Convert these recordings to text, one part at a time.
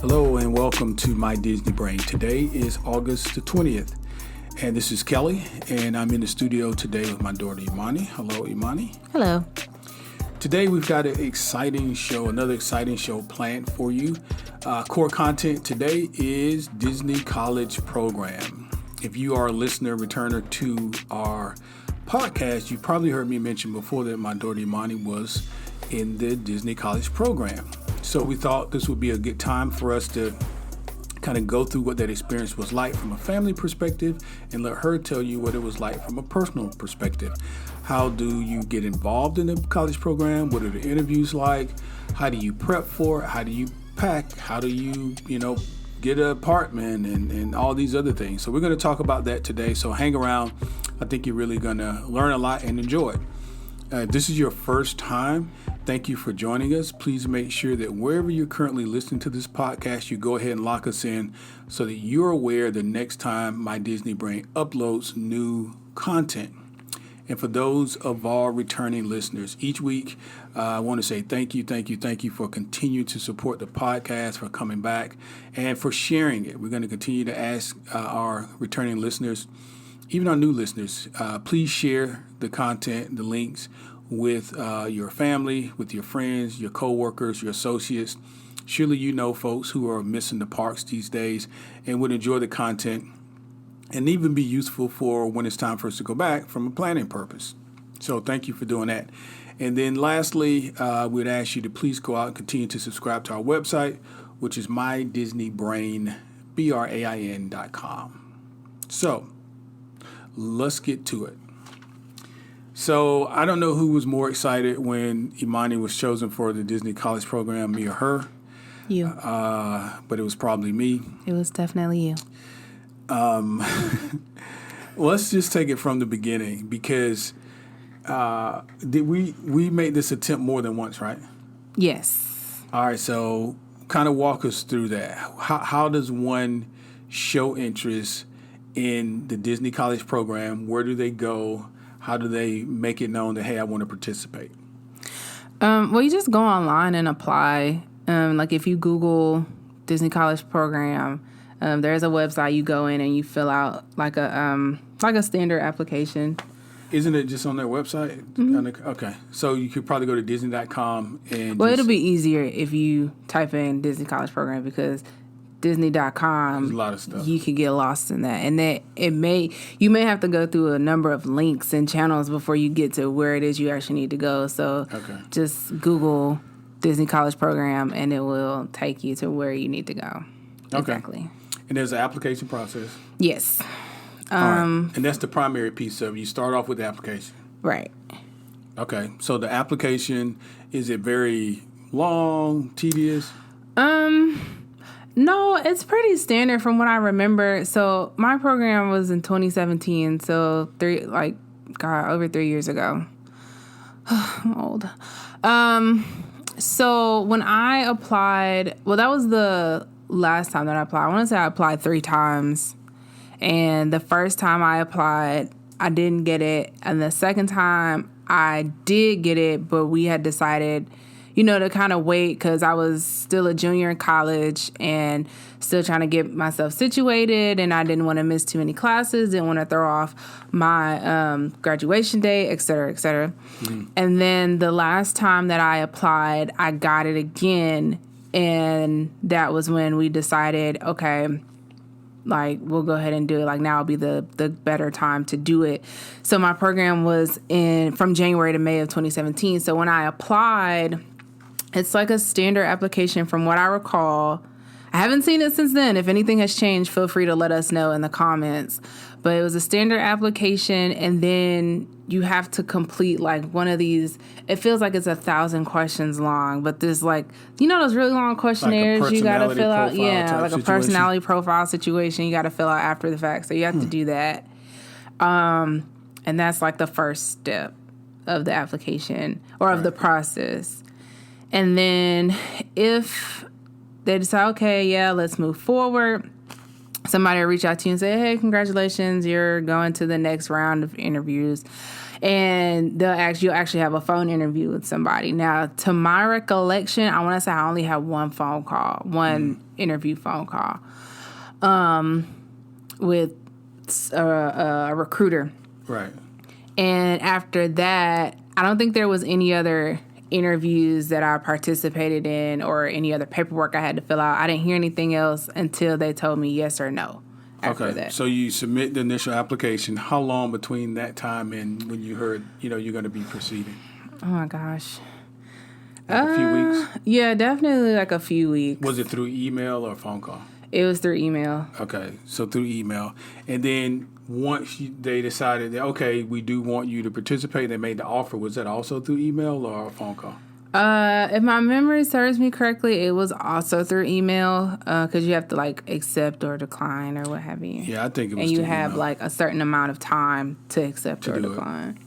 Hello and welcome to My Disney Brain. Today is August the 20th and this is Kelly and I'm in the studio today with my daughter Imani. Hello Imani. Hello. Today we've got another exciting show planned for you. Core content today is Disney College Program. If you are a listener, returner to our podcast, you probably heard me mention before that my daughter Imani was in the Disney College Program. So we thought this would be a good time for us to kind of go through what that experience was like from a family perspective and let her tell you what it was like from a personal perspective. How do you get involved in the college program? What are the interviews like? How do you prep for it? How do you pack? How do you, get an apartment and all these other things? So we're going to talk about that today. So hang around. I think you're really going to learn a lot and enjoy it. If this is your first time, thank you for joining us. Please make sure that wherever you're currently listening to this podcast, you go ahead and lock us in so that you're aware the next time My Disney Brain uploads new content. And for those of our returning listeners, each week, I want to say thank you for continuing to support the podcast, for coming back, and for sharing it. We're going to continue to ask our returning listeners, even our new listeners, please share the content, the links with your family, with your friends, your coworkers, your associates. Surely you know folks who are missing the parks these days and would enjoy the content and even be useful for when it's time for us to go back from a planning purpose. So thank you for doing that. And then lastly, we'd ask you to please go out and continue to subscribe to our website, which is mydisneybrain.com. So let's get to it. So I don't know who was more excited when Imani was chosen for the Disney College Program, me or her. You. But it was probably me. It was definitely you. Let's just take it from the beginning because we made this attempt more than once, right? Yes. All right, so kind of walk us through that. How does one show interest in the Disney College Program? Where do they go? How do they make it known that, hey, I want to participate? Well, you just go online and apply. Like if you Google Disney College Program, there's a website you go in and you fill out like a standard application. Isn't it just on their website? Mm-hmm. Okay. So you could probably go to Disney.com and it'll be easier if you type in Disney College Program because Disney.com, there's a lot of stuff. You could get lost in that. And that you may have to go through a number of links and channels before you get to where it is you actually need to go. So Just Google Disney College Program and it will take you to where you need to go. Okay. Exactly. And there's an application process? Yes. All right. And that's the primary piece of it. You start off with the application. Right. Okay. So the application, is it very long, tedious? No, it's pretty standard from what I remember. So my program was in 2017, so over 3 years ago. I'm old. So when I applied, well, that was the last time that I applied. I want to say I applied 3 times. And the first time I applied, I didn't get it. And the second time I did get it, but we had decided to kind of wait because I was still a junior in college and still trying to get myself situated. And I didn't want to miss too many classes, didn't want to throw off my graduation day, et cetera, et cetera. Mm-hmm. And then the last time that I applied, I got it again. And that was when we decided, okay, we'll go ahead and do it. Now will be the better time to do it. So my program was from January to May of 2017. So when I applied, it's like a standard application from what I recall. I haven't seen it since then. If anything has changed, feel free to let us know in the comments. But it was a standard application, and then you have to complete one of these. It feels like it's 1,000 questions long, but there's those really long questionnaires you got to fill out. Yeah, like a personality profile situation you got to fill out after the fact. So you have to do that. And that's the first step of the application or of the process. And then if they decide, okay, yeah, let's move forward, somebody will reach out to you and say, hey, congratulations, you're going to the next round of interviews. And you'll actually have a phone interview with somebody. Now, to my recollection, I want to say I only had one interview phone call with a recruiter. Right. And after that, I don't think there was any other interviews that I participated in or any other paperwork I had to fill out. I didn't hear anything else until they told me yes or no. After that. So you submit the initial application. How long between that time and when you heard, you're going to be proceeding? Oh my gosh. Like a few weeks? Yeah, definitely like a few weeks. Was it through email or phone call? It was through email. Okay, so through email. And then once they decided that, okay, we do want you to participate, they made the offer, was that also through email or a phone call? If my memory serves me correctly, it was also through email because you have to like accept or decline or what have you. Yeah, I think it was. And you through have email. like a certain amount of time to accept or decline.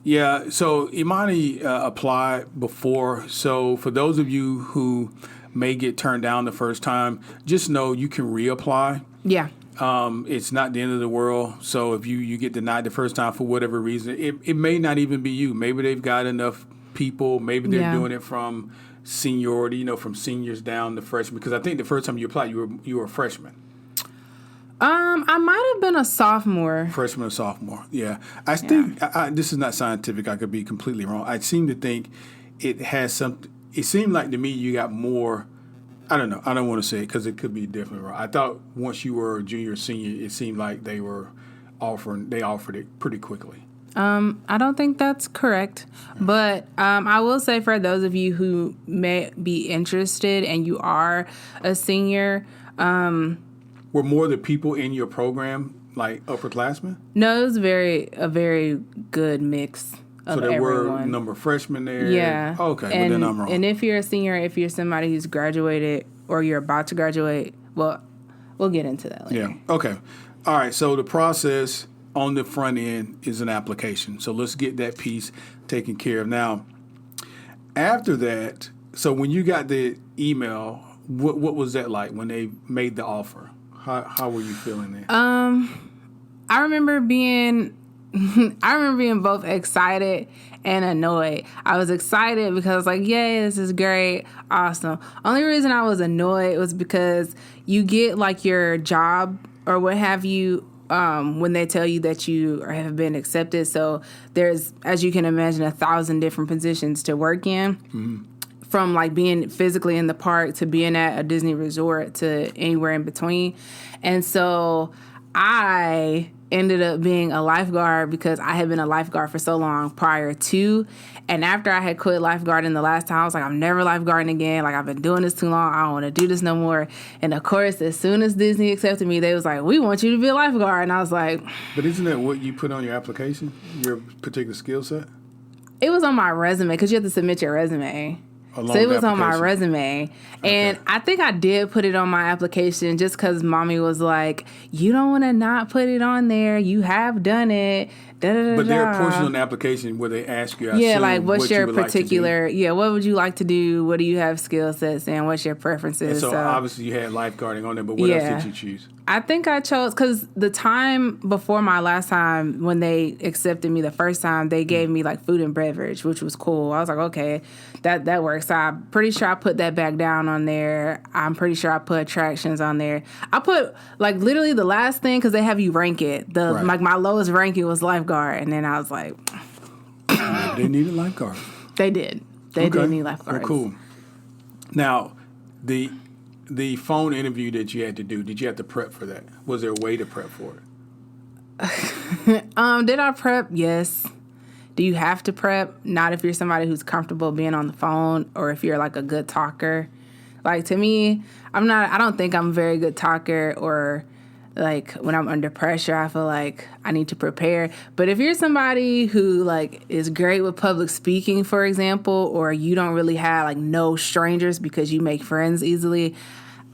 Yeah, so Imani applied before. So for those of you who may get turned down the first time, just know you can reapply. Yeah. It's not the end of the world. So if you get denied the first time for whatever reason, it may not even be you. Maybe they've got enough people. Maybe they're doing it from seniority, from seniors down to freshmen. Because I think the first time you applied, you were a freshman. I might have been a sophomore. Freshman or sophomore, yeah. I think this is not scientific. I could be completely wrong. I seem to think it has something. It seemed like to me you got more. I don't know. I don't want to say it because it could be definitely wrong. I thought once you were a junior or senior, it seemed like they offered it pretty quickly. I don't think that's correct, but I will say for those of you who may be interested and you are a senior, were more of the people in your program like upperclassmen? No, it was a very good mix of everyone. So there were a number of freshmen there? Yeah. Okay, well then I'm wrong. And if you're a senior, if you're somebody who's graduated or you're about to graduate, well, we'll get into that later. Yeah, okay. All right, so the process on the front end is an application. So let's get that piece taken care of. Now, after that, so when you got the email, what was that like when they made the offer? How were you feeling there? I remember being both excited and annoyed. I was excited because I was like, yay, this is great, awesome. Only reason I was annoyed was because you get like your job or what have you when they tell you that you have been accepted. So there's, as you can imagine, 1,000 different positions to work in. Mm-hmm. From like being physically in the park to being at a Disney resort to anywhere in between. And so I ended up being a lifeguard because I had been a lifeguard for so long prior to. And after I had quit lifeguarding the last time, I was like, I'm never lifeguarding again. Like, I've been doing this too long. I don't want to do this no more. And of course, as soon as Disney accepted me, they was like, we want you to be a lifeguard. And I was like... But isn't that what you put on your application, your particular skill set? It was on my resume because you have to submit your resume. So it was on my resume. And I think I did put it on my application just because mommy was like, you don't want to not put it on there. You have done it. But there are portions on the application where they ask you, like what's your particular, what would you like to do? What do you have skill sets and what's your preferences? And so obviously you had lifeguarding on there, but what else did you choose? I think I chose, because the time before my last time when they accepted me the first time, they gave me like food and beverage, which was cool. I was like, okay, that works. So I'm pretty sure I put that back down on there. I'm pretty sure I put attractions on there. I put like literally the last thing because they have you rank it. Like my lowest ranking was lifeguard, and then I was like, they needed lifeguards. They did. They did need lifeguards. Well, cool. Now, the phone interview that you had to do, did you have to prep for that? Was there a way to prep for it? Did I prep? Yes. Do you have to prep? Not if you're somebody who's comfortable being on the phone or if you're like a good talker. Like to me, I don't think I'm a very good talker, or like when I'm under pressure, I feel like I need to prepare. But if you're somebody who like is great with public speaking, for example, or you don't really have like no strangers because you make friends easily,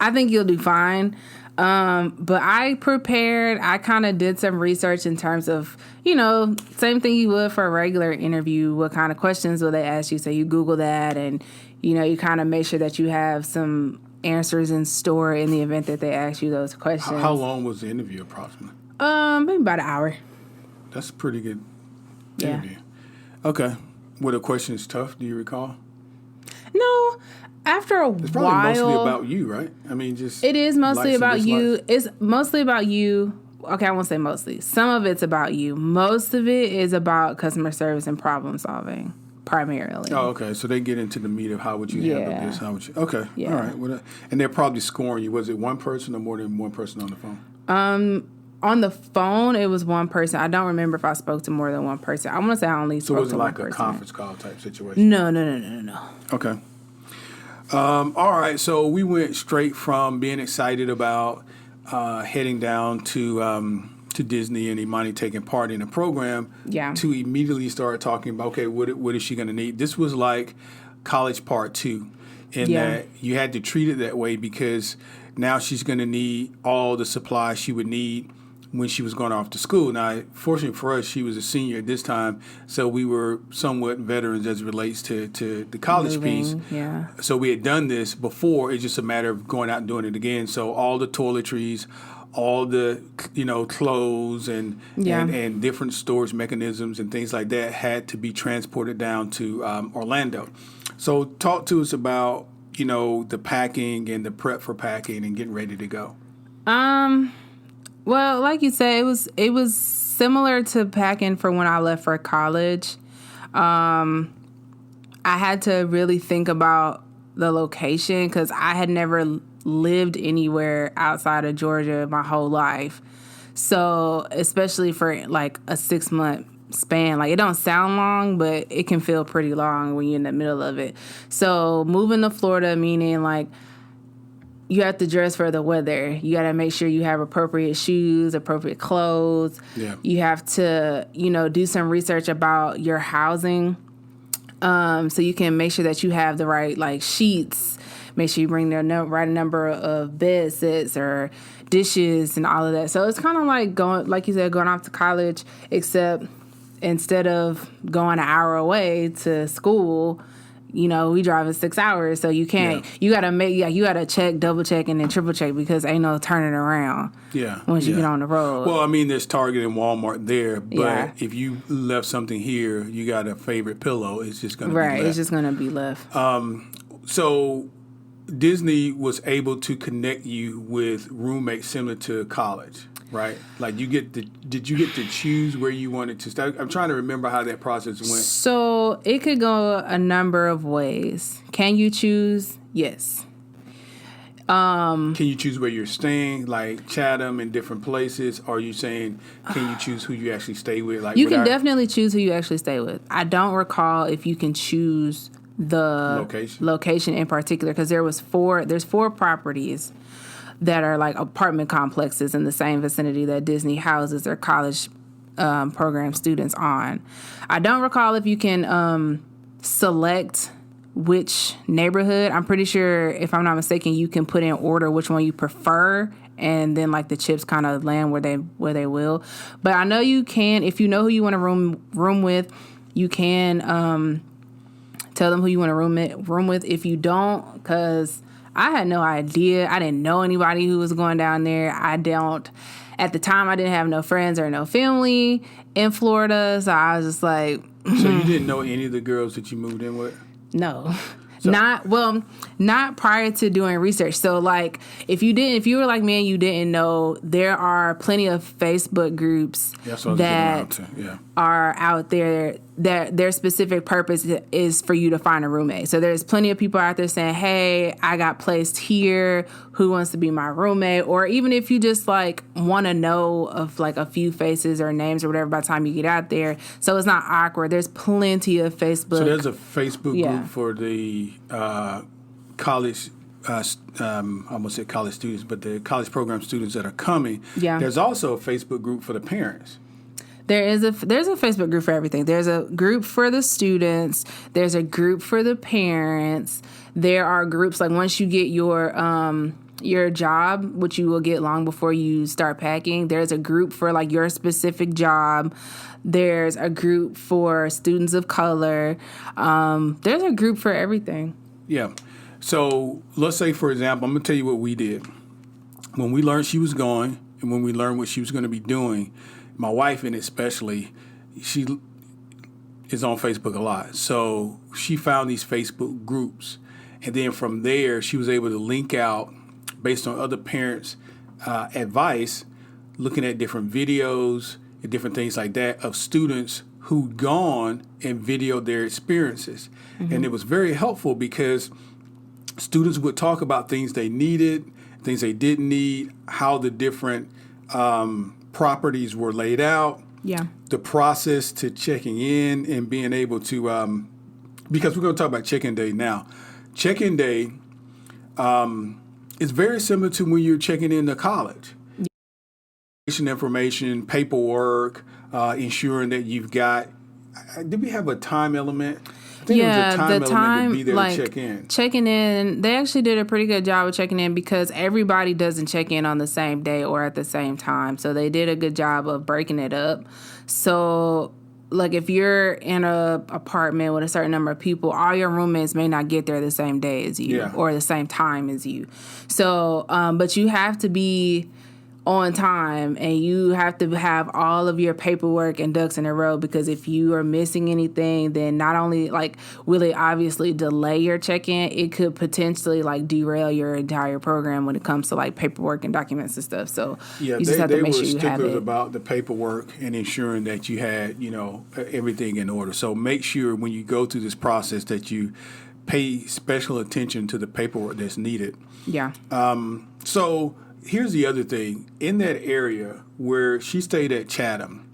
I think you'll do fine. But I prepared. I kind of did some research in terms of, same thing you would for a regular interview. What kind of questions will they ask you? So you Google that and, you kind of make sure that you have some answers in store in the event that they ask you those questions. How long was the interview approximately? Maybe about an hour. That's pretty good. Yeah. Interview. Okay. Were the questions tough? Do you recall? No. After a It's probably while, mostly about you, right? I mean, just it is mostly likes and about you. dislikes. It's mostly about you. Okay, I won't say mostly. Some of it's about you. Most of it is about customer service and problem solving, primarily. Oh, okay. So they get into the meat of how would you handle Yeah. this? How would you? Okay. Yeah. All right. Well, and they're probably scoring you. Was it one person or more than one person on the phone? On the phone, it was one person. I don't remember if I spoke to more than one person. I want to say I only So spoke was to it one like a person. conference call type situation? No. Okay. All right. So we went straight from being excited about heading down to Disney and Imani taking part in the program Yeah. to immediately start talking about, okay, what is she going to need? This was like college part 2 in Yeah. that you had to treat it that way because now she's going to need all the supplies she would need when she was going off to school. Now, fortunately for us, she was a senior at this time, so we were somewhat veterans as it relates to the college piece. Yeah. So we had done this before. It's just a matter of going out and doing it again. So all the toiletries, all the clothes and different storage mechanisms and things like that had to be transported down to Orlando. So talk to us about the packing and the prep for packing and getting ready to go. Well, like you said, it was similar to packing for when I left for college. I had to really think about the location because I had never lived anywhere outside of Georgia my whole life. So, especially for like a 6-month span, like it don't sound long, but it can feel pretty long when you're in the middle of it. So, moving to Florida, meaning like you have to dress for the weather. You got to make sure you have appropriate shoes, appropriate clothes. Yeah. You have to, do some research about your housing. So you can make sure that you have the right like sheets. Make sure you bring the right number of bed sets or dishes and all of that. So it's kind of like going off to college, except instead of going an hour away to school, we driving 6 hours. So you can't. Yeah. You gotta check, double check, and then triple check because ain't no turning around. Yeah. Once you get on the road. Well, I mean, there's Target and Walmart there, but Yeah. if you left something here, you got a favorite pillow. It's just going to be right. left. It's just gonna be left. So Disney was able to connect you with roommates similar to college, right? Like did you get to choose where you wanted to stay? I'm trying to remember how that process went. So it could go a number of ways. Can you choose? Yes. Can you choose where you're staying, like Chatham and different places? Or are you saying, can you choose who you actually stay with? Like you can definitely choose who you actually stay with. I don't recall if you can choose the location in particular because there's 4 properties that are like apartment complexes in the same vicinity that Disney houses their college program students on. I don't recall if you can select which neighborhood. I'm pretty sure, if I'm not mistaken, you can put in order which one you prefer, and then like the chips kind of land where they will. But I know you can, if you know who you want to room with, you can tell them who you want to room with. If you don't, because I had no idea. I didn't know anybody who was going down there. At the time, I didn't have no friends or no family in Florida. So I was just like... So you didn't know any of the girls that you moved in with? No. Not prior to doing research. So like if you were like me and you didn't know, there are plenty of Facebook groups that are out there that their specific purpose is for you to find a roommate. So there's plenty of people out there saying, hey, I got placed here. Who wants to be my roommate? Or even if you just like want to know of like a few faces or names or whatever by the time you get out there. So it's not awkward. There's plenty of Facebook. So there's a Facebook group for the college, I almost said college students, but the college program students that are coming. Yeah. There's also a Facebook group for the parents. There's a Facebook group for everything. There's a group for the students. There's a group for the parents. There are groups like once you get your job, which you will get long before you start packing. There's a group for like your specific job. There's a group for students of color. There's a group for everything. Yeah. So let's say, for example, I'm going to tell you what we did. When we learned she was going and when we learned what she was going to be doing, my wife, and especially, is on Facebook a lot. So she found these Facebook groups. And then from there, she was able to link out based on other parents' advice, looking at different videos and different things like that of students who'd gone and videoed their experiences. And it was very helpful because students would talk about things they needed, things they didn't need, how the different properties were laid out, the process to checking in and being able to, because we're going to talk about check-in day now. Check-in day is very similar to when you're checking into college. Information, paperwork, ensuring that you've got. Did we have a time element? I think there was a time element to be there to check in. Checking in, they actually did a pretty good job of checking in because everybody doesn't check in on the same day or at the same time. So they did a good job of breaking it up. So, like, if you're in a apartment with a certain number of people, all your roommates may not get there the same day as you or the same time as you. So, but you have to be on time and you have to have all of your paperwork and ducks in a row, because if you are missing anything, then not only will it obviously delay your check-in, it could potentially derail your entire program when it comes to paperwork and documents and stuff. So you just have to make sure you have it. They were sticklers about the paperwork and ensuring that you had everything in order. So make sure when you go through this process that you pay special attention to the paperwork that's needed. Yeah. So here's the other thing. In that area where she stayed at Chatham,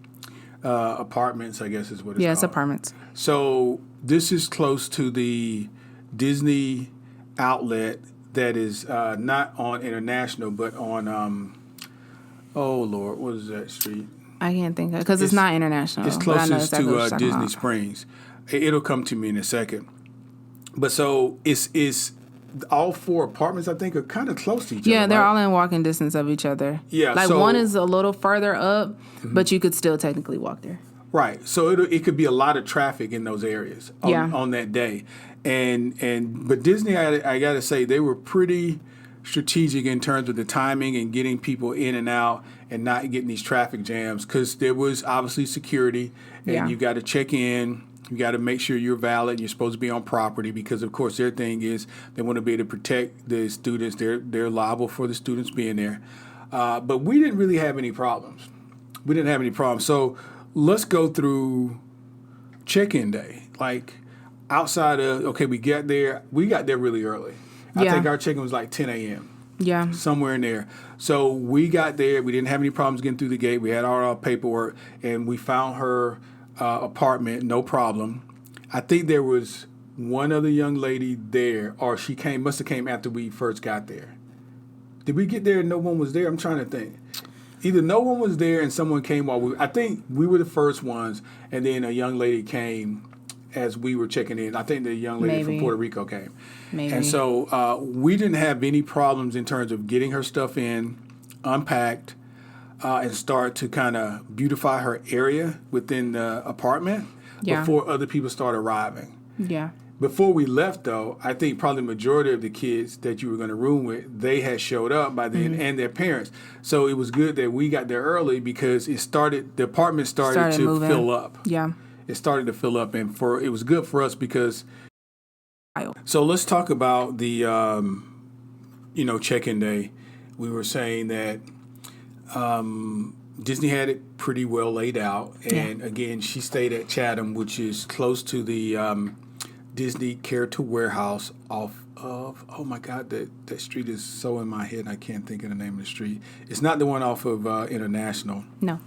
apartments, I guess is what it's called. Yeah, it's apartments. So this is close to the Disney outlet that is not on International, but on, oh, Lord, what is that street? I can't think of it because it's not International. It's closest to Disney Springs. It'll come to me in a second. But so it's all four apartments, I think, are kind of close to each other. Yeah, they're all in walking distance of each other. Yeah, one is a little further up, but you could still technically walk there. Right. So it could be a lot of traffic in those areas on that day. But Disney, I got to say, they were pretty strategic in terms of the timing and getting people in and out and not getting these traffic jams, because there was obviously security and you got to check in. You got to make sure you're valid. You're supposed to be on property because, of course, their thing is they want to be able to protect the students. They're liable for the students being there. But we didn't really have any problems. So let's go through check-in day. Outside of, we got there really early. I think our check-in was 10 a.m. Yeah. Somewhere in there. So we got there. We didn't have any problems getting through the gate. We had all our paperwork, and we found her apartment, no problem. I think there was one other young lady there, or she must have came after we first got there. Did we get there and no one was there? I'm trying to think. Either no one was there and someone came I think we were the first ones, and then a young lady came as we were checking in. I think the young lady from Puerto Rico came. Maybe. And so we didn't have any problems in terms of getting her stuff in, unpacked, and start to kind of beautify her area within the apartment before other people start arriving. Yeah. Before we left, though, I think probably the majority of the kids that you were going to room with, they had showed up by then, and their parents. So it was good that we got there early because the apartment started to moving. fill up. Yeah. It started to fill up, and it was good for us because. So let's talk about the, check-in day. We were saying that. Disney had it pretty well laid out, and again, she stayed at Chatham, which is close to the Disney Character Warehouse off of, oh my God, that street is so in my head, I can't think of the name of the street. It's not the one off of International. No.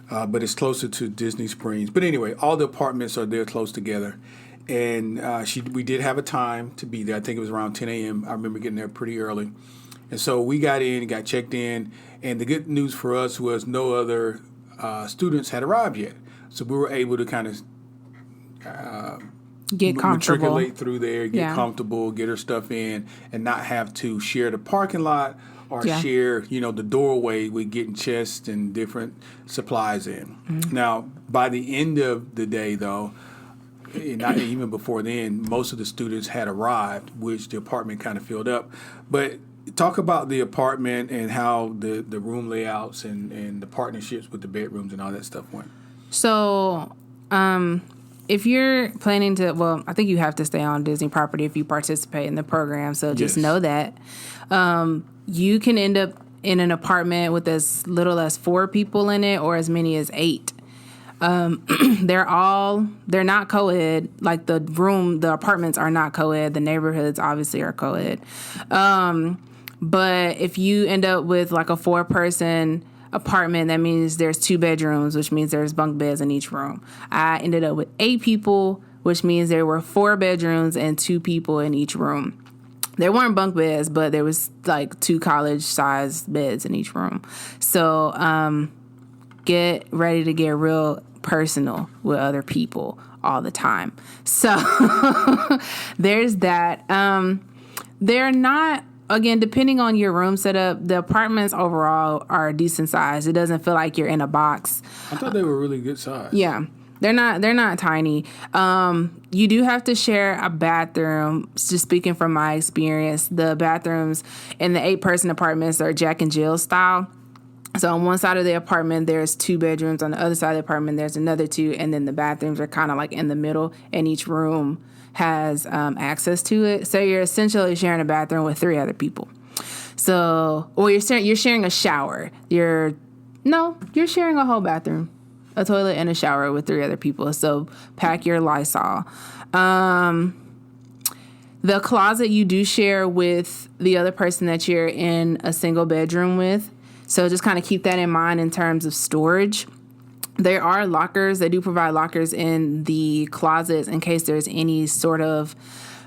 But it's closer to Disney Springs. But anyway, all the apartments are there close together, and we did have a time to be there. I think it was around 10 a.m. I remember getting there pretty early. And so we got checked in, and the good news for us was no other students had arrived yet. So we were able to kind of get comfortable, matriculate through there, get comfortable, get her stuff in, and not have to share the parking lot or share, the doorway with getting chests and different supplies in. Mm-hmm. Now, by the end of the day, though, not even before then, most of the students had arrived, which the apartment kind of filled up. But talk about the apartment and how the room layouts and the partnerships with the bedrooms and all that stuff went. So, if you're planning to, well, I think you have to stay on Disney property if you participate in the program. So just know that. You can end up in an apartment with as little as 4 people in it or as many as 8. They're not co-ed. Like the apartments are not co-ed. The neighborhoods obviously are co-ed. But if you end up with like a 4-person apartment, that means there's 2 bedrooms, which means there's bunk beds in each room. I ended up with 8 people, which means there were 4 bedrooms and 2 people in each room. There weren't bunk beds, but there was like 2 college-sized beds in each room. So get ready to get real personal with other people all the time. So there's that. They're not, again, depending on your room setup, the apartments overall are decent size. It doesn't feel like you're in a box. I thought they were really good size. Yeah. They're not tiny. You do have to share a bathroom. Just speaking from my experience, the bathrooms in the 8-person apartments are Jack and Jill style. So on one side of the apartment, there's 2 bedrooms. On the other side of the apartment, there's another 2. And then the bathrooms are kind of like in the middle. And each room has access to it. So you're essentially sharing a bathroom with 3 other people. So, or you're sharing a shower. You're sharing a whole bathroom. A toilet and a shower with 3 other people. So pack your Lysol. The closet you do share with the other person that you're in a single bedroom with. So just kind of keep that in mind in terms of storage. There are lockers. They do provide lockers in the closets in case there's any sort of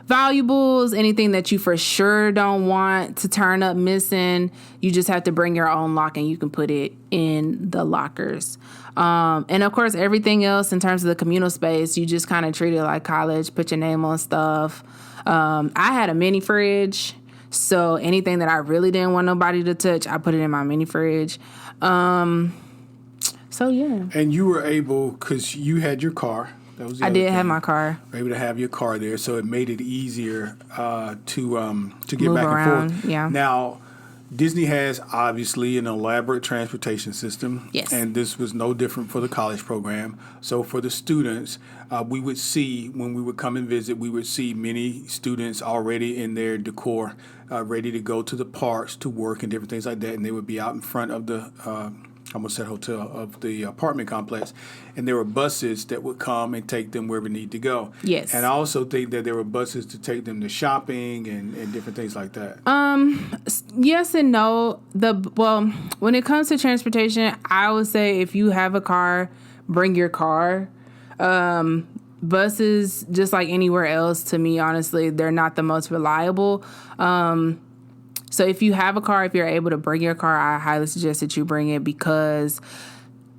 valuables, anything that you for sure don't want to turn up missing. You just have to bring your own lock and you can put it in the lockers. And of course, everything else in terms of the communal space, you just kind of treat it like college, put your name on stuff. I had a mini fridge, so anything that I really didn't want nobody to touch, I put it in my mini fridge. So yeah. And you were able, because you had your car. That was the I other did thing. have my car. Able to have your car there, so it made it easier to get Move back around, and forth. yeah. Now, Disney has obviously an elaborate transportation system. Yes. And this was no different for the college program. So for the students, we would see, when we would come and visit, we would see many students already in their decor, ready to go to the parks, to work and different things like that. And they would be out in front of the, I almost said hotel, of the apartment complex. And there were buses that would come and take them where we need to go. Yes. And I also think that there were buses to take them to shopping and different things like that. Yes and no. When it comes to transportation, I would say if you have a car, bring your car. Buses, just like anywhere else, to me, honestly, they're not the most reliable. So if you have a car, if you're able to bring your car, I highly suggest that you bring it, because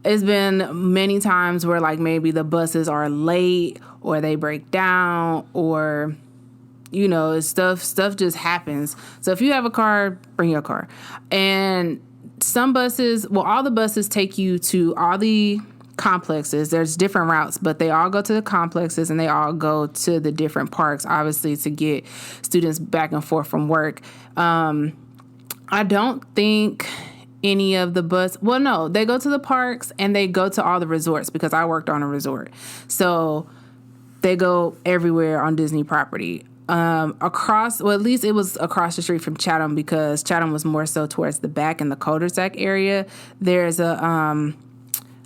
it's been many times where like maybe the buses are late or they break down, or stuff just happens. So if you have a car, bring your car. And some buses, all the buses take you to all the complexes. There's different routes, but they all go to the complexes and they all go to the different parks, obviously, to get students back and forth from work. I don't think any of the they go to the parks and they go to all the resorts, because I worked on a resort. So they go everywhere on Disney property. At least it was across the street from Chatham, because Chatham was more so towards the back in the cul-de-sac area. There's a,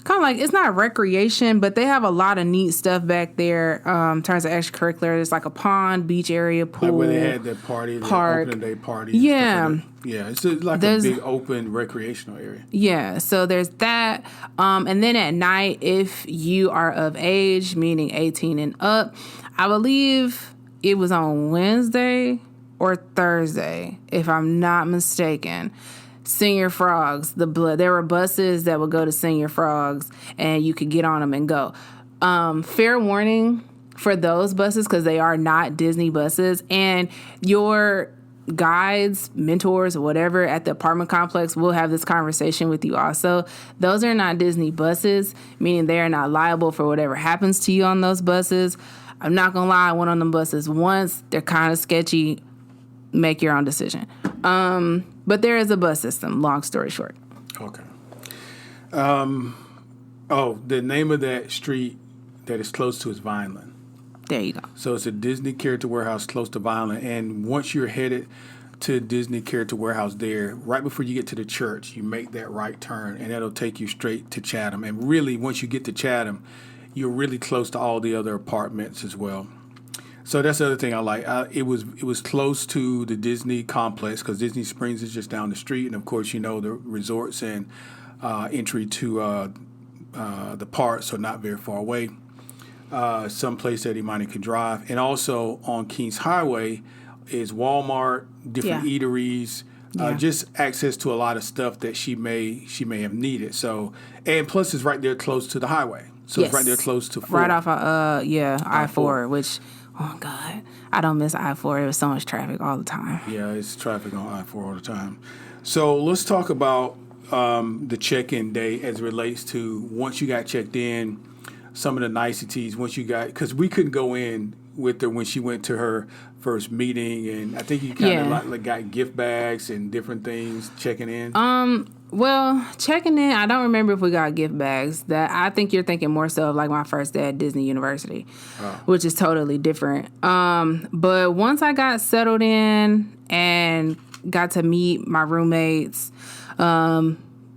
kind of like, it's not recreation, but they have a lot of neat stuff back there in terms of extracurricular. There's like a pond, beach area, pool. Like where they had that party, the opening day party. Yeah. Yeah, it's like a big open recreational area. Yeah, so there's that. And then at night, if you are of age, meaning 18 and up, I believe it was on Wednesday or Thursday, if I'm not mistaken. Senior Frogs, there were buses that would go to Senior Frogs, and you could get on them and go. Fair warning for those buses, because they are not Disney buses, and your guides, mentors, whatever at the apartment complex will have this conversation with you also. Those are not Disney buses, meaning they are not liable for whatever happens to you on those buses. I'm not gonna lie, I went on them buses once. They're kind of sketchy. Make your own decision. But there is a bus system, long story short. Okay. The name of that street that is close to is Vineland. There you go. So it's a Disney Character Warehouse close to Vineland. And once you're headed to Disney Character Warehouse there, right before you get to the church, you make that right turn, and that'll take you straight to Chatham. And really, once you get to Chatham, you're really close to all the other apartments as well. So that's the other thing I like. It was close to the Disney complex because Disney Springs is just down the street, and of course, the resorts and entry to the parks are not very far away. Some place that Imani could drive, and also on Kings Highway is Walmart, different eateries, just access to a lot of stuff that she may have needed. So, and plus it's right there close to the highway. So it's right there close to 4. Right off I-4, which, oh God, I don't miss I-4. It was so much traffic all the time. Yeah, it's traffic on I-4 all the time. So let's talk about the check-in day as it relates to once you got checked in, some of the niceties once you got, because we couldn't go in with her when she went to her first meeting, and I think you kind of like got gift bags and different things checking in. Well, checking in, I don't remember if we got gift bags. That I think you're thinking more so of like my first day at Disney University, which is totally different. But once I got settled in and got to meet my roommates,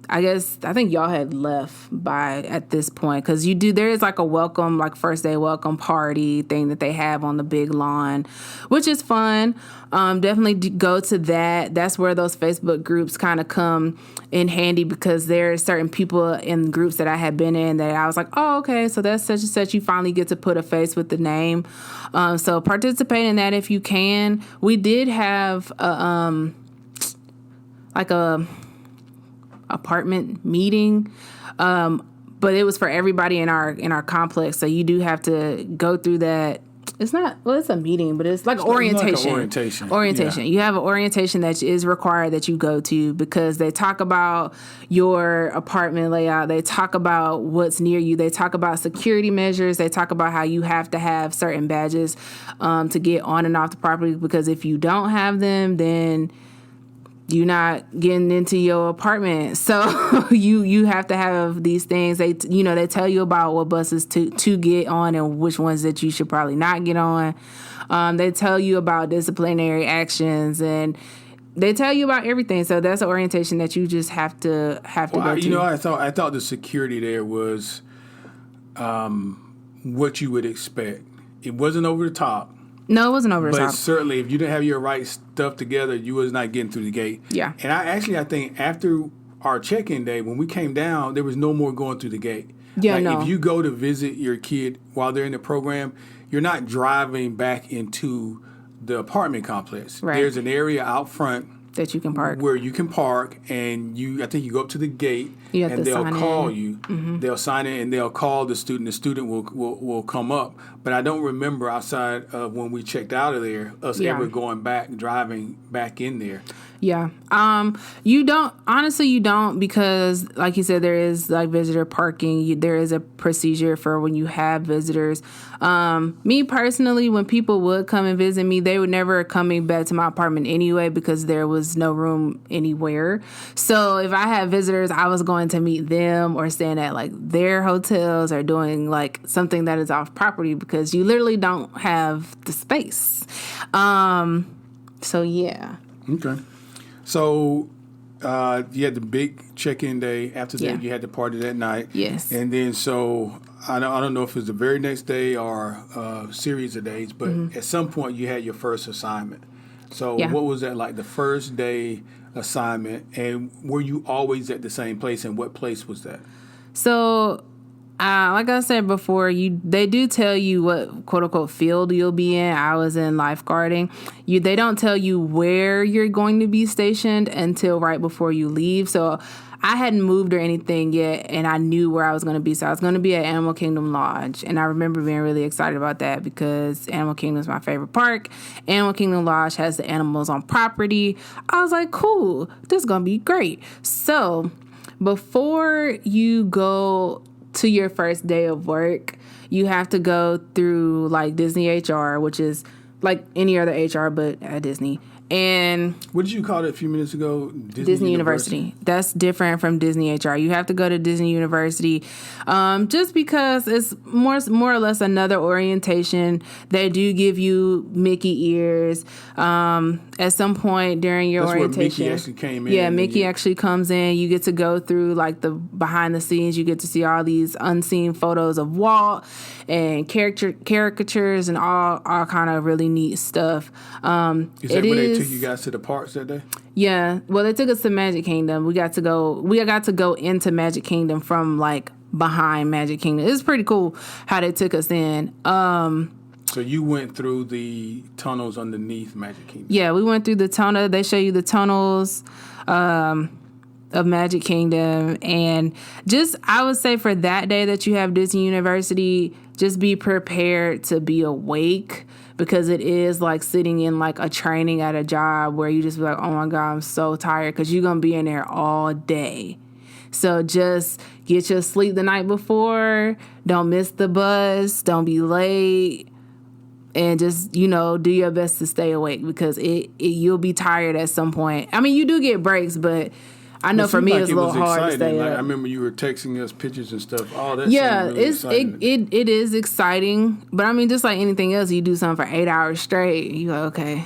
I think y'all had left by at this point because there is like a welcome, like first day welcome party thing that they have on the big lawn, which is fun. Definitely go to that. That's where those Facebook groups kind of come in handy because there are certain people in groups that I had been in that I was like, oh, okay, so that's such and such. You finally get to put a face with the name. So participate in that if you can. We did have a apartment meeting, but it was for everybody in our complex. So you do have to go through that. It's a meeting, but it's like orientation. Orientation. Yeah. You have an orientation that is required that you go to because they talk about your apartment layout. They talk about what's near you. They talk about security measures. They talk about how you have to have certain badges to get on and off the property because if you don't have them, then you're not getting into your apartment. So you have to have these things. They tell you about what buses to get on and which ones that you should probably not get on. They tell you about disciplinary actions and they tell you about everything. So that's an orientation that you just have to go to. I thought the security there was what you would expect. It wasn't over the top. No, it wasn't over the top. But certainly, if you didn't have your right stuff together, you was not getting through the gate. Yeah. And I think after our check-in day, when we came down, there was no more going through the gate. Yeah, no. If you go to visit your kid while they're in the program, you're not driving back into the apartment complex. Right. There's an area out front that you can park. Where you can park, and I think you go up to the gate, and they'll call you. Mm-hmm. They'll sign in, and they'll call the student. The student will come up. But I don't remember outside of when we checked out of there, us ever driving back in there. Yeah. You don't because like you said, there is like visitor parking. There is a procedure for when you have visitors. Me personally, when people would come and visit me, they were never coming back to my apartment anyway because there was no room anywhere. So if I had visitors, I was going to meet them or staying at like their hotels or doing like something that is off property because you literally don't have the space. So yeah. Okay. So you had the big check-in day. After that, you had the party that night. Yes. And then so I don't know if it was the very next day or a series of days, but at some point you had your first assignment. So what was that like, the first day assignment? And were you always at the same place? And what place was that? So like I said before, they do tell you what quote unquote field you'll be in. I was in lifeguarding. They don't tell you where you're going to be stationed until right before you leave. So I hadn't moved or anything yet, and I knew where I was going to be. So I was going to be at Animal Kingdom Lodge, and I remember being really excited about that because Animal Kingdom is my favorite park. Animal Kingdom Lodge has the animals on property. I was like, cool, this is going to be great. So before you go to your first day of work, you have to go through like Disney HR, which is like any other HR but at Disney. And what did you call it a few minutes ago? Disney University. That's different from Disney HR. You have to go to Disney University just because it's more or less another orientation. They do give you Mickey ears at some point during your orientation. That's where Mickey actually came in. Yeah, Mickey actually comes in. You get to go through like the behind the scenes. You get to see all these unseen photos of Walt and caricatures and all kind of really neat stuff. Is that where they took you guys to the parks that day? Yeah. Well, they took us to Magic Kingdom. We got to go into Magic Kingdom from like behind Magic Kingdom. It was pretty cool how they took us in. So you went through the tunnels underneath Magic Kingdom? Yeah, we went through the tunnel. They show you the tunnels of Magic Kingdom. And just, I would say for that day that you have Disney University, just be prepared to be awake, because it is like sitting in like a training at a job where you just be like, oh my God, I'm so tired, because you're going to be in there all day. So just get your sleep the night before. Don't miss the bus. Don't be late. And just, do your best to stay awake, because you'll be tired at some point. I mean, you do get breaks, but I know for me it's a little hard to stay up. I remember you were texting us pictures and stuff. Oh, that's it is exciting. But I mean, just like anything else, you do something for 8 hours straight, you're like, okay.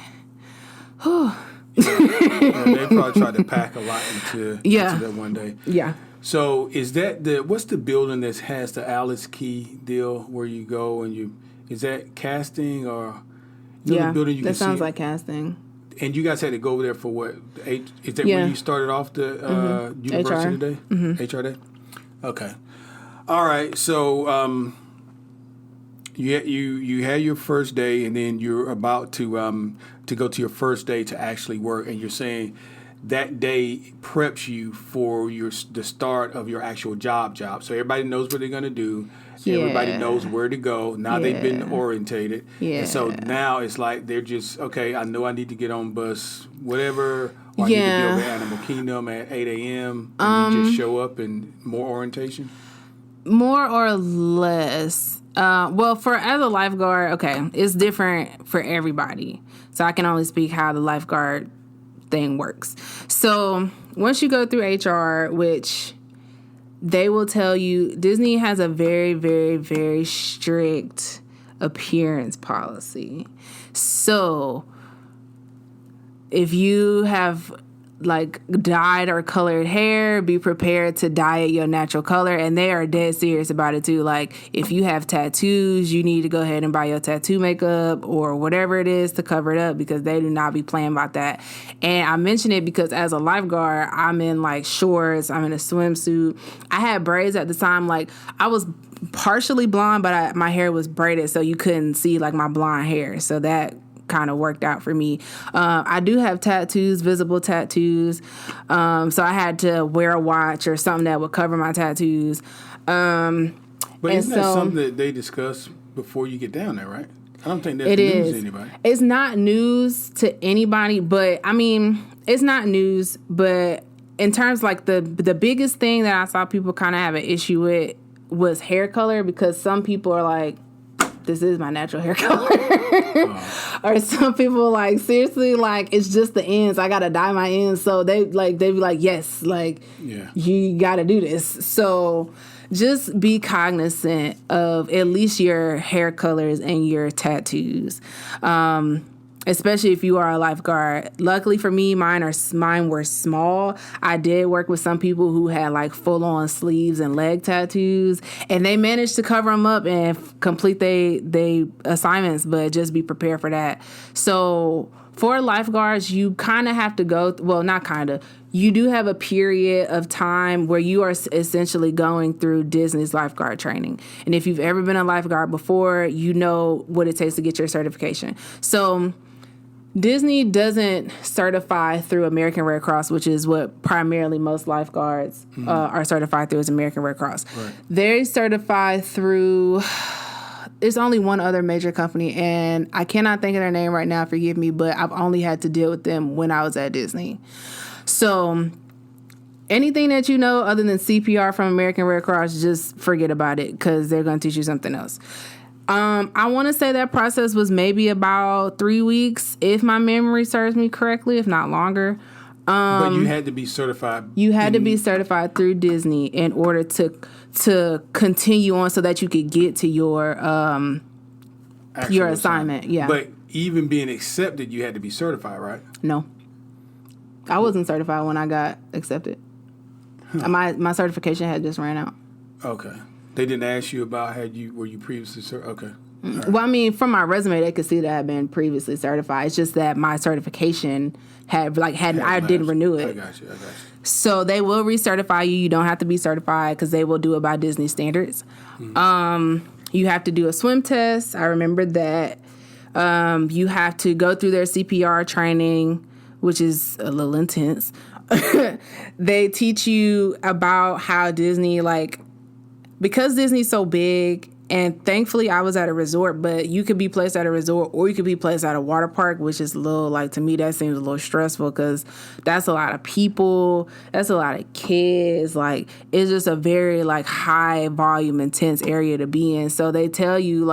Whew. They probably tried to pack a lot into that one day. Yeah. So is that what's the building that has the Alice Key deal where you go and is that casting or the building you that can sounds see? Like casting. And you guys had to go over there for what? Is that where you started off the university HR. day? Mm-hmm. HR day? Okay. All right. So you had your first day, and then you're about to go to your first day to actually work, and you're saying that day preps you for the start of your actual job. So everybody knows what they're going to do. Yeah. Everybody knows where to go. Now they've been orientated. Yeah. And so now it's like they're just, okay, I know I need to get on bus, whatever. Or I need to be over at Animal Kingdom at 8 a.m. And you just show up and more orientation? More or less. Well, as a lifeguard, okay, it's different for everybody. So I can only speak how the lifeguard thing works. So once you go through HR, which they will tell you, Disney has a very, very, very strict appearance policy. So if you have like dyed or colored hair, be prepared to dye it your natural color. And they are dead serious about it too. Like if you have tattoos, you need to go ahead and buy your tattoo makeup or whatever it is to cover it up, because they do not be playing about that. And I mention it because as a lifeguard, I'm in like shorts, I'm in a swimsuit. I had braids at the time. Like I was partially blonde, but my hair was braided, so you couldn't see like my blonde hair. So that kind of worked out for me. I do have tattoos, visible tattoos. So I had to wear a watch or something that would cover my tattoos. But isn't that something that they discuss before you get down there, right? I don't think that's news to anybody. It's not news to anybody, but I mean, it's not news, but in terms like the biggest thing that I saw people kind of have an issue with was hair color, because some people are like, this is my natural hair color. Or some people like, seriously, like it's just the ends. I gotta dye my ends. So they be like, yes, like you gotta do this. So just be cognizant of at least your hair colors and your tattoos. Especially if you are a lifeguard. Luckily for me, mine were small. I did work with some people who had like full-on sleeves and leg tattoos, and they managed to cover them up and complete they assignments, but just be prepared for that. So for lifeguards, you kind of have to go, well, not kind of, you do have a period of time where you are essentially going through Disney's lifeguard training. And if you've ever been a lifeguard before, you know what it takes to get your certification. So Disney doesn't certify through American Red Cross, which is what primarily most lifeguards are certified through, is American Red Cross. Right. They're certified through, there's only one other major company, and I cannot think of their name right now, forgive me, but I've only had to deal with them when I was at Disney. So anything that you know other than CPR from American Red Cross, just forget about it, because they're going to teach you something else. I want to say that process was maybe about 3 weeks, if my memory serves me correctly, if not longer. But you had to be certified. You had to be certified through Disney in order to continue on, so that you could get to your assignment. Yeah. But even being accepted, you had to be certified, right? No, I wasn't certified when I got accepted. My certification had just ran out. Okay. They didn't ask you about were you previously certified? Okay. Right. Well, I mean, from my resume, they could see that I had been previously certified. It's just that my certification I didn't renew it. I got you. So they will recertify you. You don't have to be certified because they will do it by Disney standards. Mm-hmm. You have to do a swim test. I remember that. You have to go through their CPR training, which is a little intense. They teach you about how Disney, because Disney's so big, and thankfully I was at a resort, but you could be placed at a resort or you could be placed at a water park, which is a little, to me, that seems a little stressful because that's a lot of people. That's a lot of kids. It's just a very, high volume, intense area to be in. So they tell you,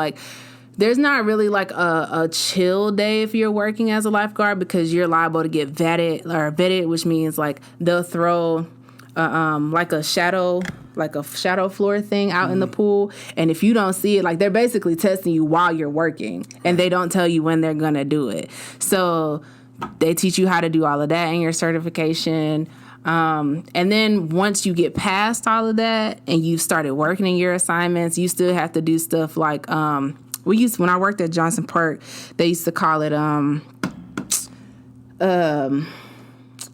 there's not really a chill day if you're working as a lifeguard because you're liable to get vetted, which means they'll throw a shadow floor thing out in the pool, and if you don't see it, they're basically testing you while you're working, and they don't tell you when they're gonna do it. So they teach you how to do all of that in your certification. And then once you get past all of that and you started working in your assignments, you still have to do stuff when I worked at Johnson Park, they used to call it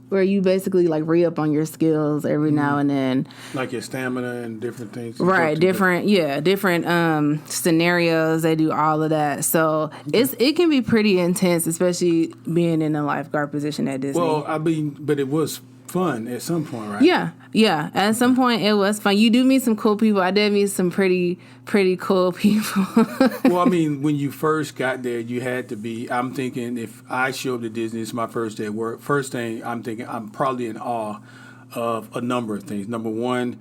where you basically re-up on your skills every now and then. Like your stamina and different things. Right, different scenarios. They do all of that. So it can be pretty intense, especially being in a lifeguard position at Disney. Well, but it was fun at some point, right? Yeah. At some point, it was fun. You do meet some cool people. I did meet some pretty cool people. Well, when you first got there, you had to be. I'm thinking if I show up to Disney, it's my first day at work. First thing I'm thinking, I'm probably in awe of a number of things. Number one,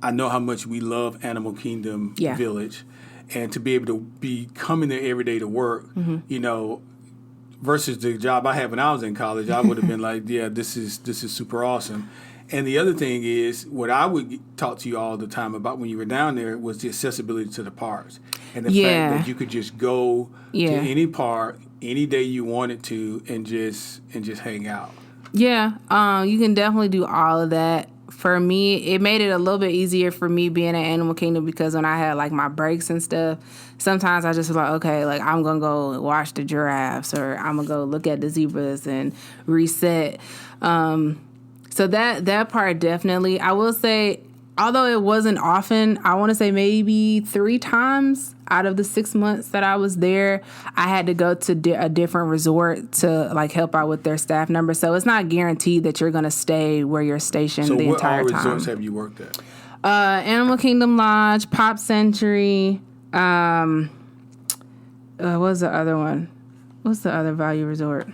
I know how much we love Animal Kingdom Village, and to be able to be coming there every day to work, versus the job I had when I was in college, I would have been this is super awesome. And the other thing is, what I would talk to you all the time about when you were down there was the accessibility to the parks. And the fact that you could just go to any park any day you wanted to and just hang out. Yeah, you can definitely do all of that. For me, it made it a little bit easier for me being at Animal Kingdom because when I had my breaks and stuff, sometimes I just was okay, I'm going to go watch the giraffes or I'm going to go look at the zebras and reset. So that part definitely, I will say, although it wasn't often, I want to say maybe 3 times out of the 6 months that I was there, I had to go to a different resort to help out with their staff number. So it's not guaranteed that you're going to stay where you're stationed the entire time. So what all resorts have you worked at? Animal Kingdom Lodge, Pop Century, what was the other one? What's the other value resort?